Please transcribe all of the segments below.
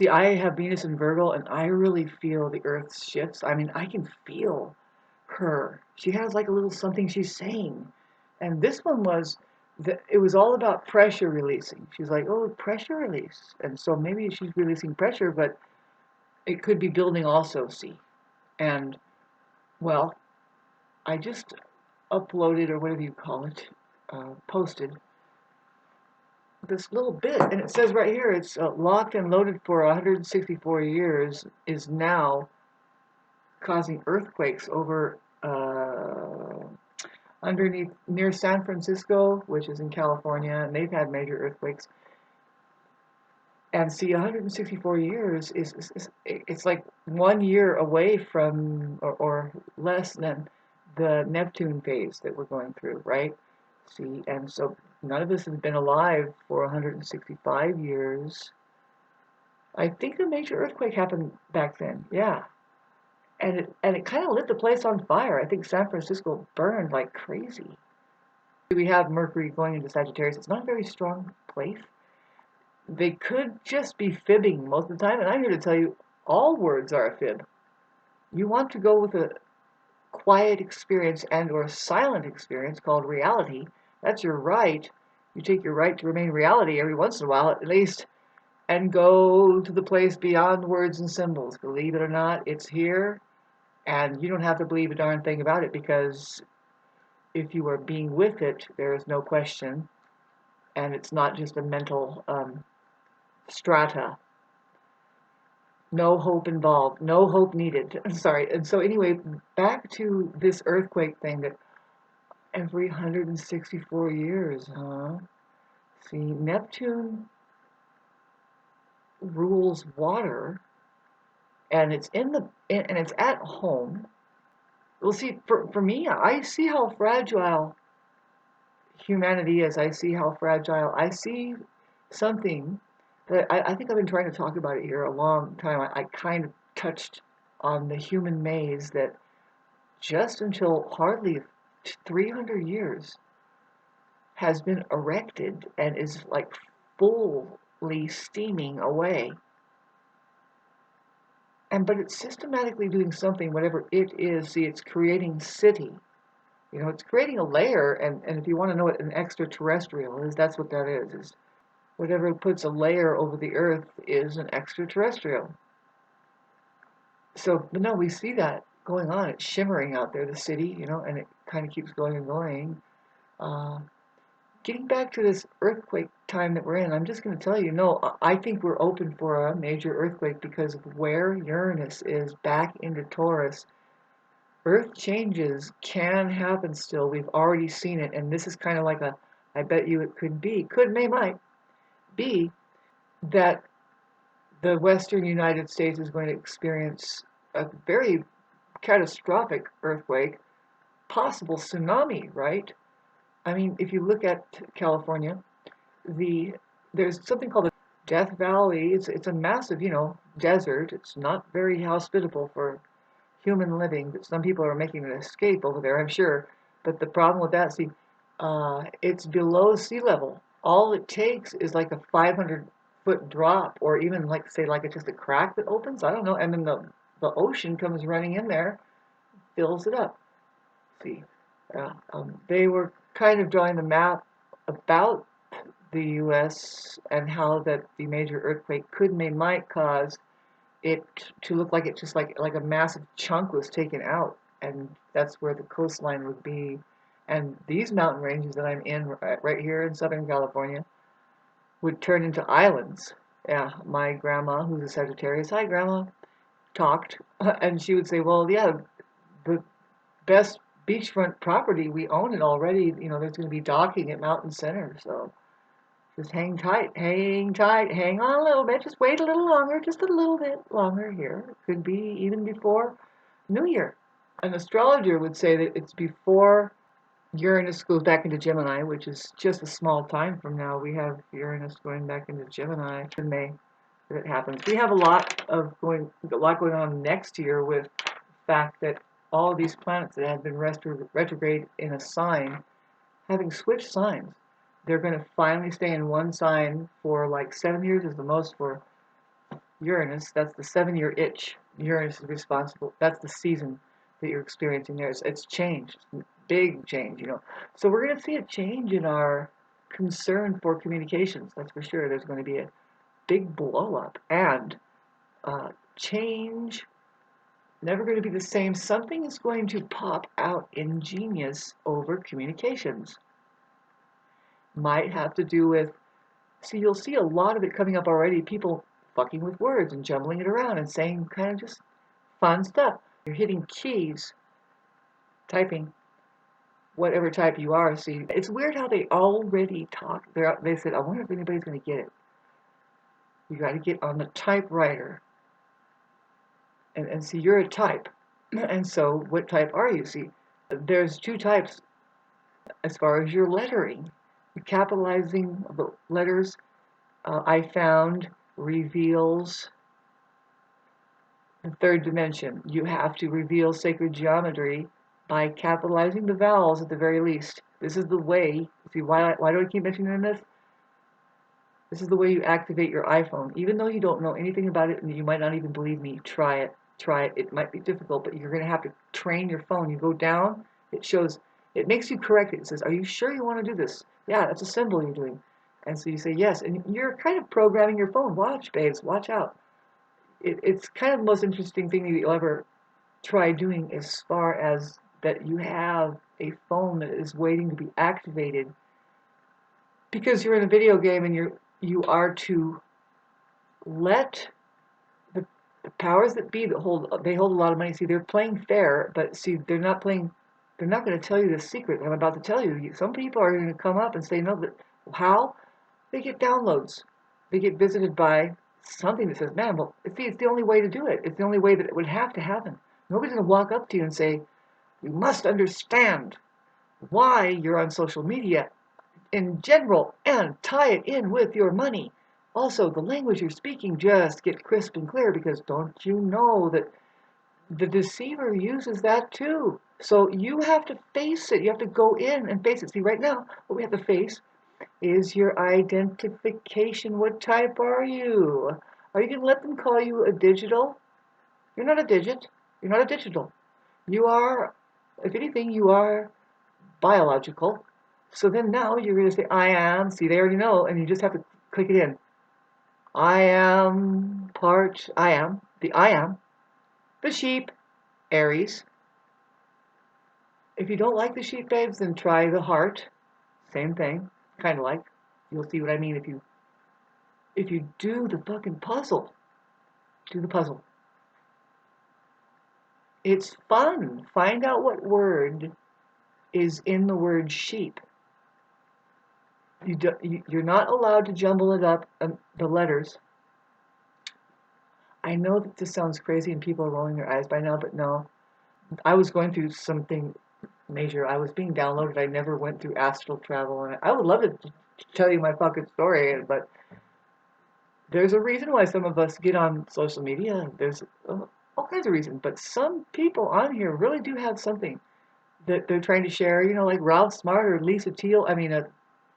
See, I have Venus in Virgo, and I really feel the Earth's shifts. I mean, I can feel her. She has like a little something she's saying. And this one was, it was all about pressure releasing. She's like, oh, pressure release. And so maybe she's releasing pressure, but it could be building also, see. And, well, I just uploaded, or whatever you call it, posted this little bit, and it says right here, it's locked and loaded for 164 years, is now causing earthquakes over underneath near San Francisco, which is in California, and they've had major earthquakes. And see, 164 years is it's like 1 year away from, or less than the Neptune phase that we're going through, right? See, and so none of us has been alive for 165 years. I think a major earthquake happened back then, yeah. And it kind of lit the place on fire. I think San Francisco burned like crazy. We have Mercury going into Sagittarius. It's not a very strong place. They could just be fibbing most of the time, and I'm here to tell you all words are a fib. You want to go with a quiet experience and or silent experience called reality. That's your right. You take your right to remain reality every once in a while at least, and go to the place beyond words and symbols. Believe it or not, it's here, and you don't have to believe a darn thing about it, because if you are being with it, there is no question, and it's not just a mental strata. No hope involved, no hope needed. Sorry. And so anyway, back to this earthquake thing, that every 164 years, huh? See, Neptune rules water, and it's and it's at home. Well, see, for me, I see how fragile humanity is. I see how fragile. I see something that I think I've been trying to talk about it here a long time. I kind of touched on the human maze that just until hardly 300 years has been erected and is like fully steaming away. But it's systematically doing something, whatever it is. See, it's creating city. It's creating a layer, and if you want to know what an extraterrestrial is, that's what that is whatever puts a layer over the earth is an extraterrestrial. So, but no, we see that going on. It's shimmering out there, the city, and it kind of keeps going and going. Uh, Getting back to this earthquake time that we're in, I'm just going to tell you, no, I think we're open for a major earthquake because of where Uranus is back into Taurus. Earth changes can happen still. We've already seen it, and this is kind of like I bet you it could be, might be that the western United States is going to experience a very catastrophic earthquake, possible tsunami, right? I mean, if you look at California, there's something called the Death Valley. It's a massive, desert. It's not very hospitable for human living, but some people are making an escape over there, I'm sure. But the problem with that, see, it's below sea level. All it takes is like a 500-foot drop, or even like say like it's just a crack that opens. I don't know, and then the ocean comes running in there, fills it up. See, they were kind of drawing the map about the U.S. and how that the major earthquake might cause it to look like it just like a massive chunk was taken out, and that's where the coastline would be. And these mountain ranges that I'm in right here in Southern California would turn into islands. Yeah, my grandma, who's a Sagittarius, hi grandma, talked, and she would say, well, yeah, the best beachfront property, we own it already. There's going to be docking at Mountain Center, so just hang tight, hang on a little bit, just wait a little longer, just a little bit longer here. It could be even before New Year. An astrologer would say that it's before Uranus goes back into Gemini, which is just a small time from now. We have Uranus going back into Gemini in May that it happens. We have a lot going on next year, with the fact that all of these planets that have been retrograde in a sign, having switched signs, they're going to finally stay in one sign for like 7 years is the most for Uranus, that's the 7-year itch. Uranus is responsible. That's the season that you're experiencing there. It's changed, big change, you know. So we're going to see a change in our concern for communications. That's for sure. There's going to be a big blow up and change. Never going to be the same. Something is going to pop out ingenious over communications. Might have to do with. See, you'll see a lot of it coming up already. People fucking with words and jumbling it around and saying kind of just fun stuff. You're hitting keys, typing, whatever type you are. See, it's weird how they already talk. They said, I wonder if anybody's going to get it. You got to get on the typewriter. And see, you're a type. And so, what type are you? See, there's 2 types as far as your lettering. The capitalizing of the letters, I found, reveals the 3rd dimension. You have to reveal sacred geometry by capitalizing the vowels at the very least. This is the way. See, why do I keep mentioning this? This is the way you activate your iPhone. Even though you don't know anything about it and you might not even believe me, try it. Try it. It might be difficult, but you're going to have to train your phone. You go down, it shows, it makes you correct it. It says, are you sure you want to do this? Yeah, that's a symbol you're doing. And so you say yes, and you're kind of programming your phone. Watch, babes, watch out. It's kind of the most interesting thing that you'll ever try doing as far as that you have a phone that is waiting to be activated because you're in a video game and you are to let the powers that be that they hold a lot of money. See, they're playing fair, but see, they're not going to tell you the secret I'm about to tell you. Some people are going to come up and say, no, that how? They get downloads. They get visited by something that says, man, well, see, it's the only way to do it. It's the only way that it would have to happen. Nobody's going to walk up to you and say, you must understand why you're on social media in general and tie it in with your money. Also, the language you're speaking, just get crisp and clear, because don't you know that the deceiver uses that too? So you have to face it. You have to go in and face it. See, right now, what we have to face is your identification. What type are you? Are you going to let them call you a digital? You're not a digit. You're not a digital. You are, if anything, you are biological. So then now you're going to say, I am. See, they already know, and you just have to click it in. I am I am, the sheep, Aries. If you don't like the sheep, babes, then try the heart. Same thing, kind of like. You'll see what I mean if you do the fucking puzzle. Do the puzzle. It's fun. Find out what word is in the word sheep. You're not allowed to jumble it up, the letters. I know that this sounds crazy and people are rolling their eyes by now, but no. I was going through something major. I was being downloaded. I never went through astral travel, and I would love to tell you my fucking story, but there's a reason why some of us get on social media. There's all kinds of reasons, but some people on here really do have something that they're trying to share. You know, like Ralph Smart or Lisa Teal. I mean,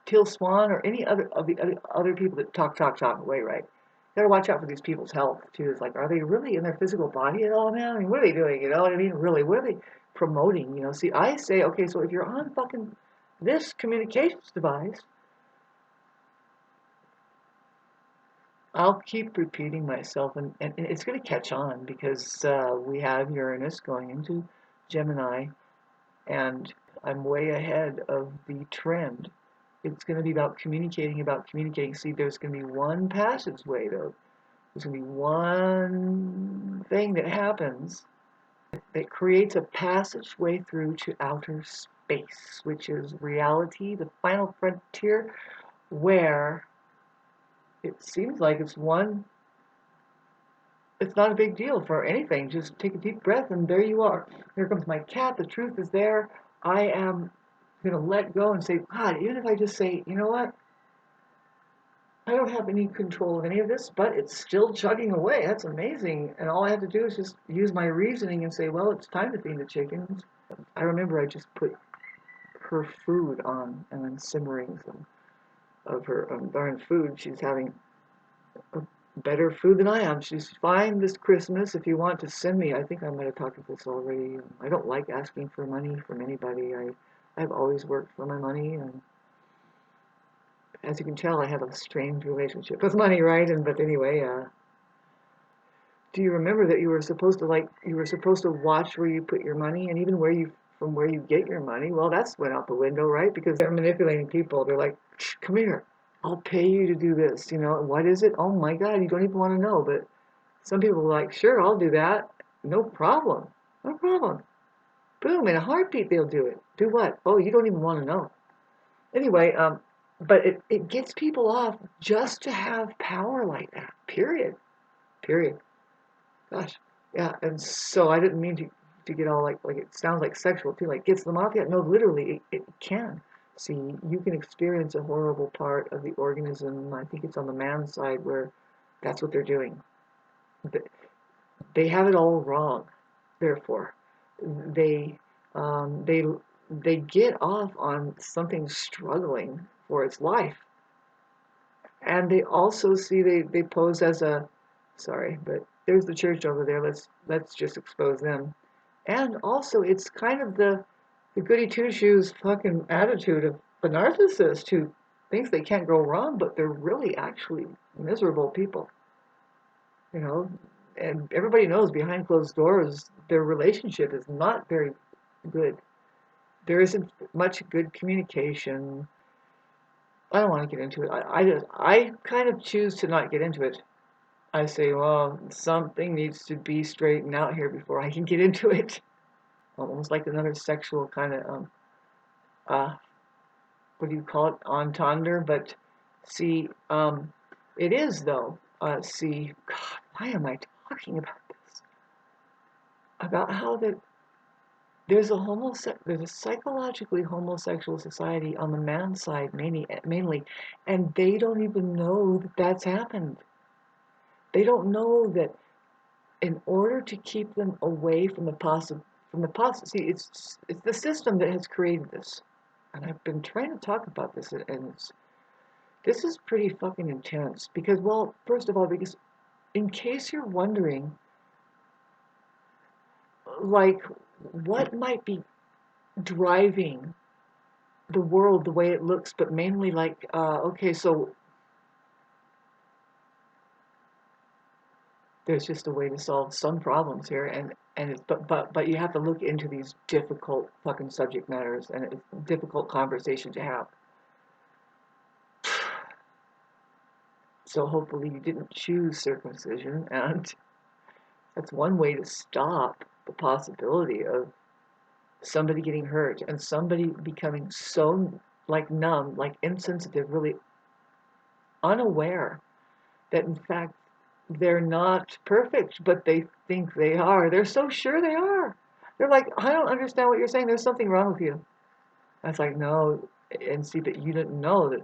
Teal Swan or any other of the other people that talk away, right? You gotta watch out for these people's health too. It's like, are they really in their physical body at all, man? I mean, what are they doing? You know what I mean? Really, what are they promoting? You know, see, I say, okay, so if you're on fucking this communications device, I'll keep repeating myself, and it's going to catch on because we have Uranus going into Gemini, and I'm way ahead of the trend. It's going to be about communicating. See, there's going to be one passageway, though. There's going to be one thing that happens that creates a passageway through to outer space, which is reality, the final frontier, where it seems like it's not a big deal for anything. Just take a deep breath and there you are. Here comes my cat. The truth is there. I am going to let go and say, God, even if I just say, you know what? I don't have any control of any of this, but it's still chugging away. That's amazing. And all I have to do is just use my reasoning and say, well, it's time to feed the chickens. I remember I just put her food on and then simmering some of her darn food. She's having better food than I am. She's fine this Christmas if you want to send me. I think I might have talked about this already. I don't like asking for money from anybody. I've always worked for my money, and as you can tell, I have a strange relationship with money, right? And but anyway, do you remember that you were supposed to watch where you put your money and even where you get your money? Well, that's went out the window, right? Because they're manipulating people. They're like, come here, I'll pay you to do this. You know, what is it? Oh my God, you don't even want to know. But some people are like, sure, I'll do that. No problem. No problem. Boom, in a heartbeat they'll do it. Do what? Oh, you don't even want to know. Anyway, but it gets people off just to have power like that. Period. Period. Gosh, yeah, and so I didn't mean to get all like it sounds like sexual too, like gets them off yet? No, literally, it can. See, you can experience a horrible part of the organism. I think it's on the man side where that's what they're doing. They have it all wrong. Therefore, they they they get off on something struggling for its life, and they also see they pose as a sorry, but there's the church over there. Let's just expose them. And also, it's kind of the goody two shoes fucking attitude of the narcissist who thinks they can't go wrong, but they're really actually miserable people, you know. And everybody knows behind closed doors their relationship is not very good. There isn't much good communication. I don't want to get into it. I kind of choose to not get into it. I say, well, something needs to be straightened out here before I can get into it. Almost like another sexual kind of uh, what do you call it, entendre? But see, it is though. See, God, why am I talking about this? About how that there's a psychologically homosexual society on the man side mainly, and they don't even know that that's happened. They don't know that in order to keep them away from see, it's the system that has created this, and I've been trying to talk about this, and this is pretty fucking intense because, well, first of all, because in case you're wondering, like, what might be driving the world the way it looks, but mainly like, okay, so there's just a way to solve some problems here, and it's but you have to look into these difficult fucking subject matters, and it's a difficult conversation to have. So hopefully you didn't choose circumcision, and that's one way to stop the possibility of somebody getting hurt and somebody becoming so like numb, like insensitive, really unaware that in fact they're not perfect, but they think they are. They're so sure they are. They're like, I don't understand what you're saying. There's something wrong with you. I was like, no, and see, but you didn't know that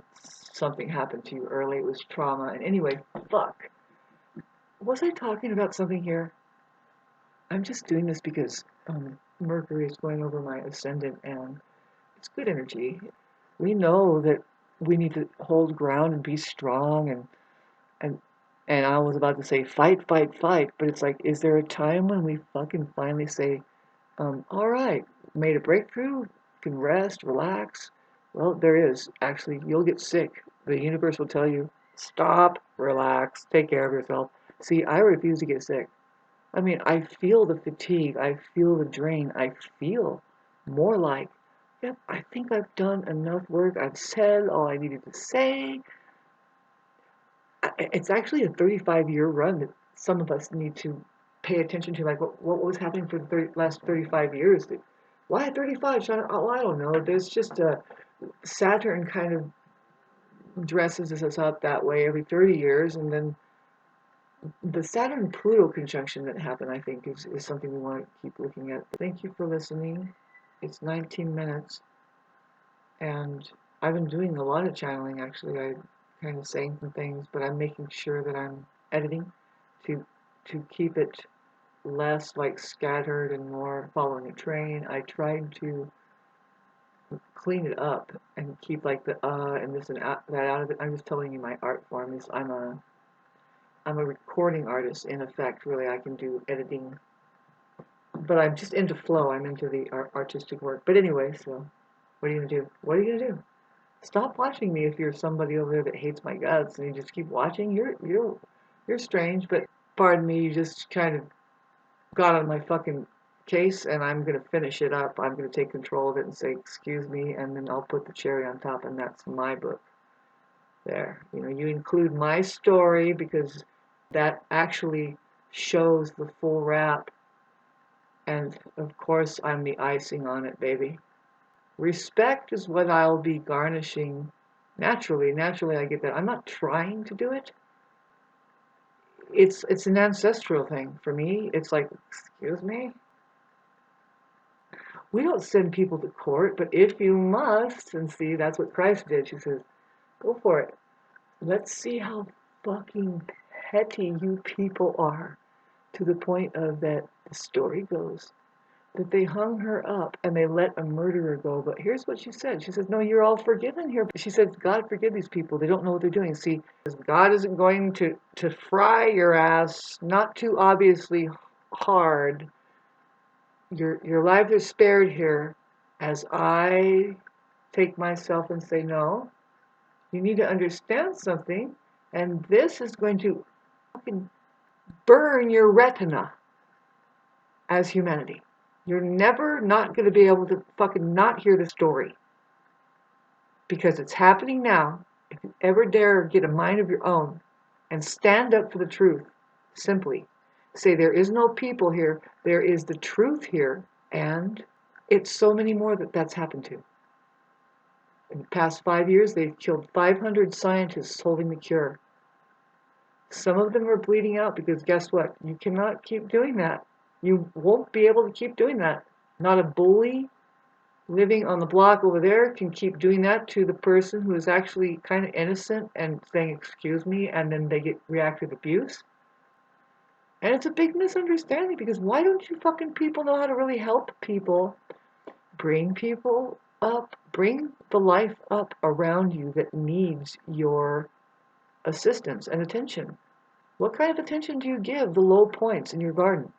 something happened to you early. It was trauma. And anyway, fuck. Was I talking about something here? I'm just doing this because Mercury is going over my ascendant and it's good energy. We know that we need to hold ground and be strong and and I was about to say fight, fight, fight, but it's like, is there a time when we fucking finally say, all right, made a breakthrough, can rest, relax? Well, there is. Actually, you'll get sick. The universe will tell you, stop, relax, take care of yourself. See, I refuse to get sick. I mean, I feel the fatigue, I feel the drain, I feel more like, yep, I think I've done enough work, I've said all I needed to say. It's actually a 35-year run that some of us need to pay attention to, like what was happening for the last 35 years. Why 35, Sean? Oh, I don't know. There's just a Saturn kind of dresses us up that way every 30 years, and then the Saturn-Pluto conjunction that happened, I think, is something we want to keep looking at. Thank you for listening. It's 19 minutes, and I've been doing a lot of channeling, actually. I'm kind of saying some things, but I'm making sure that I'm editing to keep it less like scattered and more following a train. I tried to clean it up and keep like the and this and that out of it. I'm just telling you my art form is I'm a recording artist, in effect, really. I can do editing, but I'm just into flow. I'm into the artistic work. But anyway, so what are you gonna do? What are you gonna do? Stop watching me if you're somebody over there that hates my guts and you just keep watching. You're strange, but pardon me, you just kind of got on my fucking case, and I'm gonna finish it up. I'm gonna take control of it and say, excuse me, and then I'll put the cherry on top, and that's my book. There, you include my story because that actually shows the full wrap, and of course I'm the icing on it, baby. Respect is what I'll be garnishing naturally. Naturally, I get that. I'm not trying to do it. It's an ancestral thing for me. It's like, excuse me. We don't send people to court, but if you must, and see, that's what Christ did. She says, go for it. Let's see how fucking petty you people are, to the point of that the story goes that they hung her up and they let a murderer go. But here's what she said. She says, no, you're all forgiven here. She said, God forgive these people. They don't know what they're doing. See, God isn't going to fry your ass, not too obviously hard. Your lives are spared here as I take myself and say, no, you need to understand something, and this is going to fucking burn your retina as humanity. You're never not going to be able to fucking not hear the story. Because it's happening now. If you ever dare get a mind of your own and stand up for the truth, simply say there is no people here, there is the truth here, and it's so many more that's happened to. In the past 5 years, they've killed 500 scientists holding the cure. Some of them are bleeding out because guess what? You cannot keep doing that. You won't be able to keep doing that. Not a bully living on the block over there can keep doing that to the person who is actually kind of innocent and saying, excuse me, and then they get reactive abuse. And it's a big misunderstanding because why don't you fucking people know how to really help people? Bring people up, bring the life up around you that needs your assistance and attention. What kind of attention do you give the low points in your garden?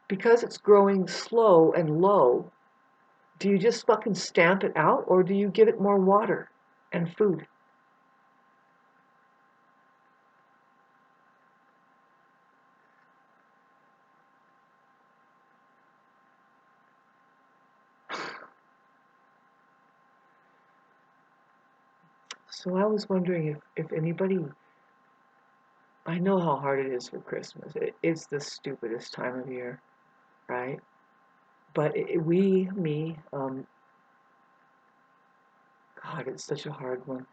Because it's growing slow and low, do you just fucking stamp it out, or do you give it more water and food? So I was wondering if anybody, I know how hard it is for Christmas. It's the stupidest time of year, right? But God, it's such a hard one.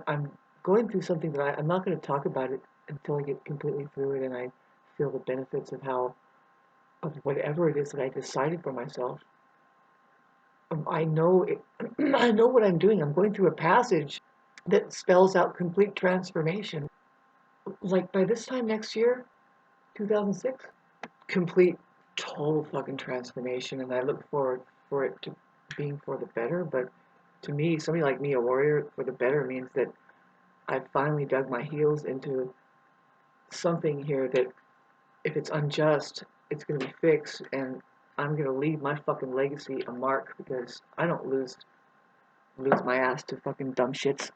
I'm going through something that I'm not going to talk about it until I get completely through it and I feel the benefits of whatever it is that I decided for myself. I know it, I know what I'm doing. I'm going through a passage that spells out complete transformation. Like by this time next year, 2006, complete total fucking transformation, and I look forward for it to being for the better. But to me, somebody like me, a warrior for the better, means that I finally dug my heels into something here that if it's unjust, it's going to be fixed, and I'm going to leave my fucking legacy a mark because I don't lose my ass to fucking dumb shits.